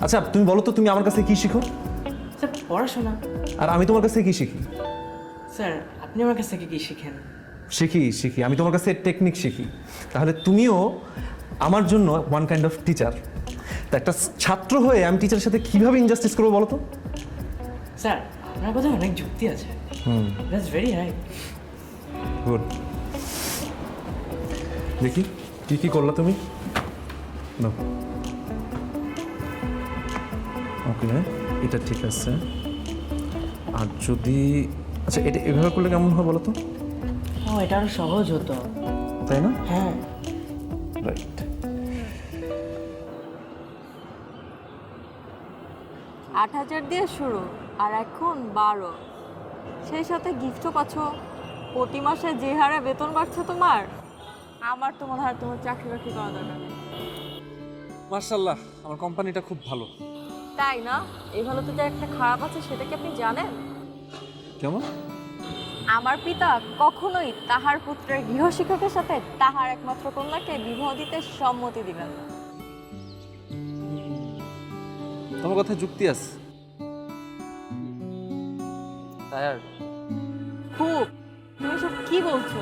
আচ্ছা তুমি বলো তো, তুমি আমার কাছে কি শিখো স্যার পড়াশোনা। আর আমি তোমার কাছে কি শিখি? স্যার আপনি আমার কাছ থেকে কি শিখেন? শিখি আমি তোমার কাছে টেকনিক শিখি। তাহলে তুমিও আমার জন্য ওয়ান কাইন্ড অফ টিচার। তা একটা ছাত্র হয়ে আমি টিচারের সাথে কিভাবে ইনজাস্টিস করবো বলো তো? স্যার আপনার কথা অনেক যুক্তি আছে। That's very right. গুড। দেখি কি কি করলা তুমি। ওকে, এটা ঠিক আছে। আর যদি আচ্ছা এটা এভাবে করলে কেমন হয় বলো তো? ও এটা আরো সহজ হতো। তাই না? হ্যাঁ রাইট। ৮,০০০ দিয়ে শুরু আর এখন ১২, সেই সাথে গিফটও পাচ্ছ। প্রতি মাসে যে হারে বেতন বাড়ছে তোমার, আমার তো মনে হয় তোমার চাকরি বাকরি করা দরকার নেই। মাশাআল্লাহ, আমার কোম্পানিটা খুব ভালো। তাই না? এই ভালো তো যে একটা খারাপ আছে সেটা কি আপনি জানেন? কেমন? আমার পিতা কখনোই তাহার পুত্রের গৃহশিক্ষকের সাথে তাহার একমাত্র কন্যাকে বিবাহ দিতে সম্মতি দিবেন না। তোমার কথা যুক্তি আছে। তাই আর খুব, তুমি সব কি বলছো?